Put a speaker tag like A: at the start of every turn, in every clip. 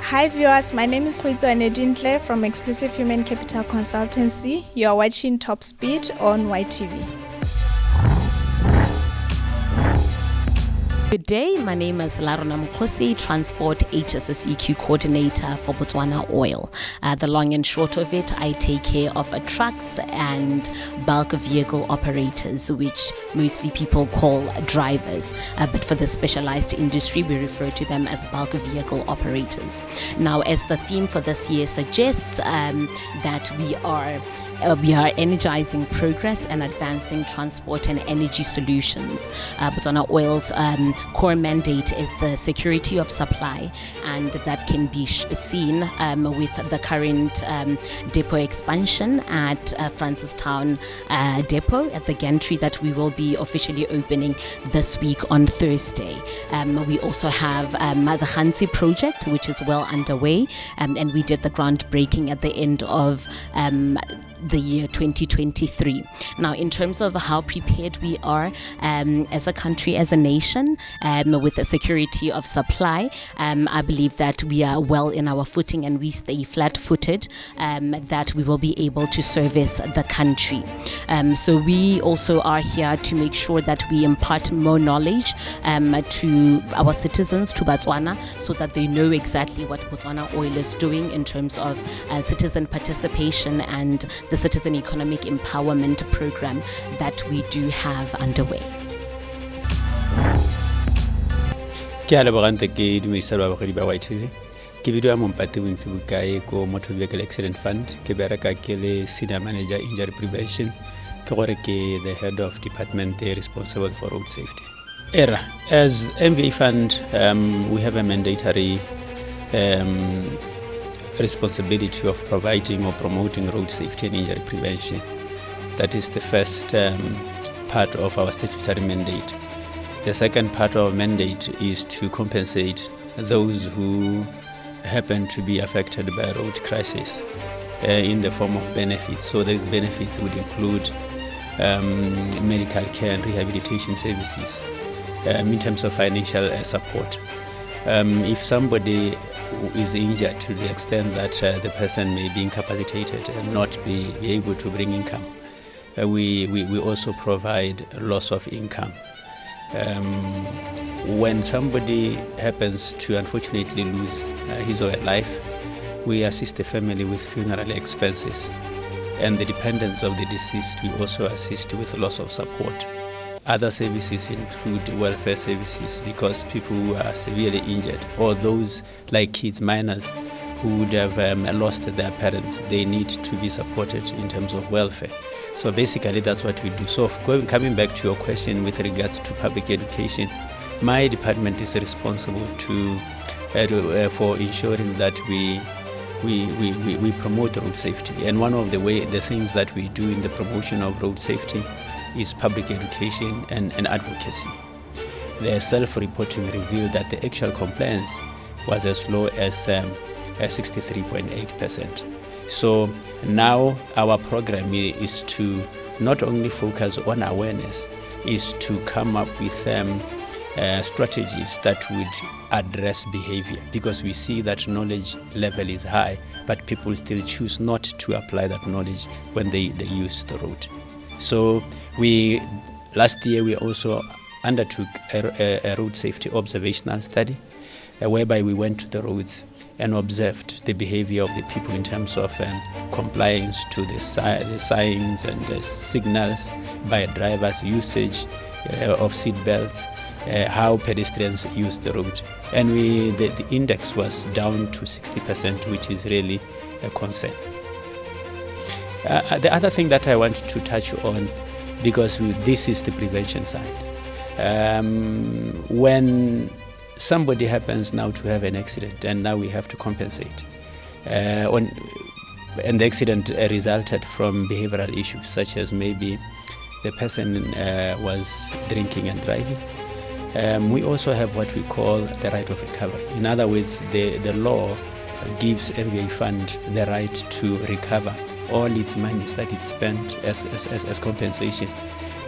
A: Hi viewers, my name is Huizo Anedintle from Exclusive Human Capital Consultancy. You are watching Top Speed on YTV.
B: Good day, my name is Larona Mkhosi, Transport HSSEQ Coordinator for Botswana Oil. The long and short of it, I take care of trucks and bulk vehicle operators, which mostly people call drivers. But for the specialized industry, we refer to them as bulk vehicle operators. Now, as the theme for this year suggests, that we are energizing progress and advancing transport and energy solutions. Botswana Oil's core mandate is the security of supply, and that can be seen with the current depot expansion at Francistown depot at the gantry that we will be officially opening this week on Thursday. We also have the Hansi project, which is well underway, and we did the groundbreaking at the end of the year 2023. Now, in terms of how prepared we are as a country, as a nation, with the security of supply, I believe that we are well in our footing and we stay flat-footed, that we will be able to service the country. So we also are here to make sure that we impart more knowledge to our citizens, to Botswana, so that they know exactly what Botswana Oil is doing in terms of citizen participation and the Citizen Economic Empowerment Program that we do have underway.
C: Ke a lebogante ke dumedisa babogedi ba YTV. Ke bidiwa Mompati Wintsibukae ko Motor Vehicle Accident Fund. Ke bereka ke le Senior Manager Injury Prevention. Ke gore ke the head of department responsible for road safety. As MVA Fund, we have a mandatory responsibility of providing or promoting road safety and injury prevention. That is the first part of our statutory mandate. The second part of our mandate is to compensate those who happen to be affected by road crashes in the form of benefits. So these benefits would include medical care and rehabilitation services in terms of financial support. If somebody is injured to the extent that the person may be incapacitated and not be able to bring income, we also provide loss of income. When somebody happens to unfortunately lose his or her life, we assist the family with funeral expenses, and the dependents of the deceased we also assist with loss of support. Other services include welfare services, because people who are severely injured, or those like kids, minors, who would have lost their parents, they need to be supported in terms of welfare. So basically that's what we do. So coming back to your question with regards to public education, my department is responsible for ensuring that we promote road safety. And one of the things that we do in the promotion of road safety is public education and advocacy. The self-reporting revealed that the actual compliance was as low as 63.8%. So now our program is to not only focus on awareness, is to come up with strategies that would address behavior, because we see that knowledge level is high, but people still choose not to apply that knowledge when they use the road. So last year we also undertook a road safety observational study, whereby we went to the roads and observed the behavior of the people in terms of compliance to the signs and the signals by drivers, usage of seat belts, how pedestrians use the road. And the index was down to 60%, which is really a concern. The other thing that I want to touch on, because this is the prevention side. When somebody happens now to have an accident and now we have to compensate, and the accident resulted from behavioral issues, such as maybe the person was drinking and driving, we also have what we call the right of recovery. In other words, the law gives MVA Fund the right to recover all its monies that is spent as compensation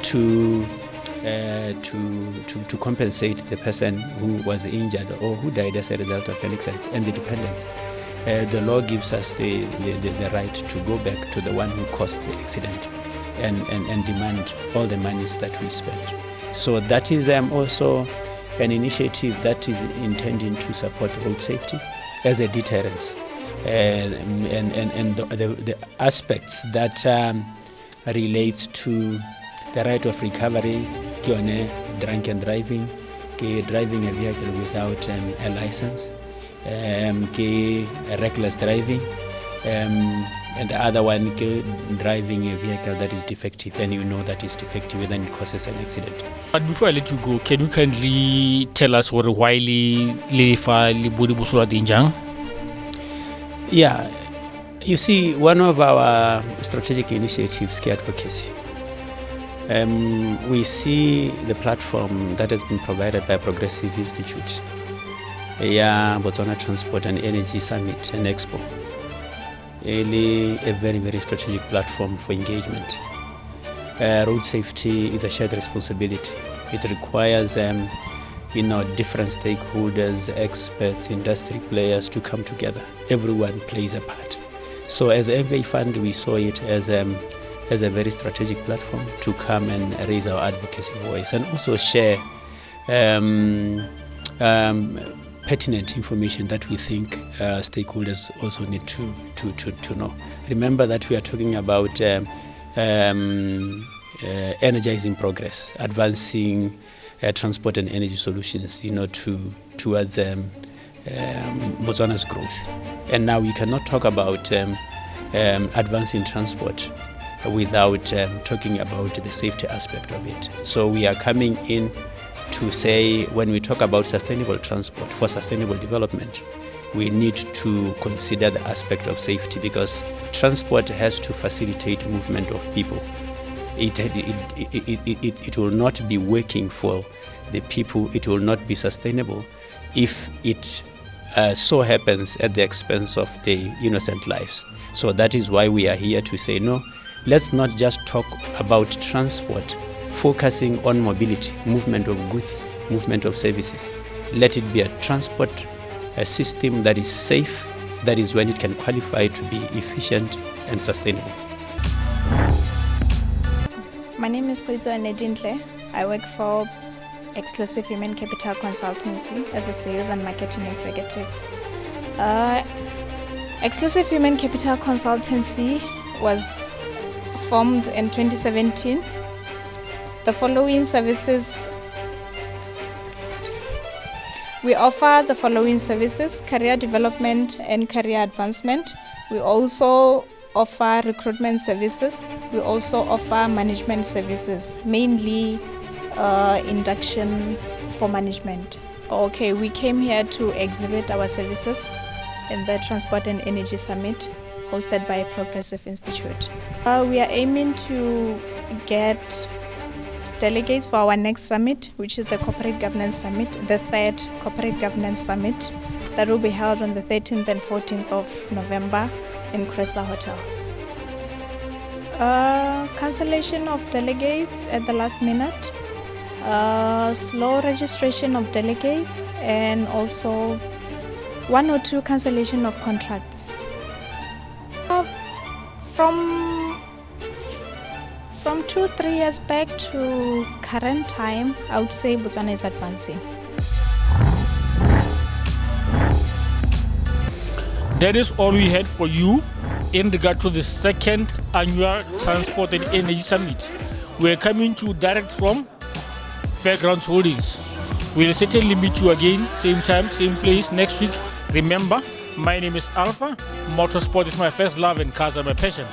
C: to to compensate the person who was injured or who died as a result of an accident and the dependents. The law gives us the right to go back to the one who caused the accident and demand all the monies that we spent. So that is also an initiative that is intending to support road safety as a deterrence. And the aspects that relates to the right of recovery, drunken driving, driving a vehicle without a license, reckless driving, and the other one, driving a vehicle that is defective, and you know that is defective, and then it causes an accident.
D: But before I let you go, can you kindly tell us what Wiley Lifa Liburi Busura Dinjang?
C: Yeah, you see, one of our strategic initiatives, care advocacy. We see the platform that has been provided by Progressive Institute, Botswana Transport and Energy Summit and Expo. Really a very, very strategic platform for engagement. Road safety is a shared responsibility. It requires different stakeholders, experts, industry players to come together. Everyone plays a part. So as MVA Fund, we saw it as a very strategic platform to come and raise our advocacy voice and also share pertinent information that we think stakeholders also need to know. Remember that we are talking about energizing progress, advancing transport and energy solutions, towards Botswana's growth. And now we cannot talk about advancing transport without talking about the safety aspect of it. So we are coming in to say, when we talk about sustainable transport for sustainable development, we need to consider the aspect of safety, because transport has to facilitate movement of people. It will not be working for the people, it will not be sustainable if it so happens at the expense of the innocent lives. So that is why we are here to say, no, let's not just talk about transport focusing on mobility, movement of goods, movement of services. Let it be a transport system that is safe. That is when it can qualify to be efficient and sustainable.
A: My name is Khwitso Dintle. I work for Exclusive Human Capital Consultancy as a sales and marketing executive. Exclusive Human Capital Consultancy was formed in 2017. The following services we offer: the following services: career development and career advancement. We also offer recruitment services. We also offer management services, mainly induction for management. Okay, we came here to exhibit our services in the Transport and Energy Summit hosted by Progressive Institute. We are aiming to get delegates for our next summit, which is the Corporate Governance Summit, the third Corporate Governance Summit that will be held on the 13th and 14th of November in Cresa Hotel. Cancellation of delegates at the last minute, slow registration of delegates, and also 1 or 2 cancellation of contracts. From 2-3 years back to current time, I would say Botswana is advancing.
D: That is all we had for you in regard to the second annual Transport and Energy Summit. We are coming to you direct from Fairgrounds Holdings. We'll certainly meet you again, same time, same place next week. Remember, my name is Alpha. Motorsport is my first love and cars are my passion.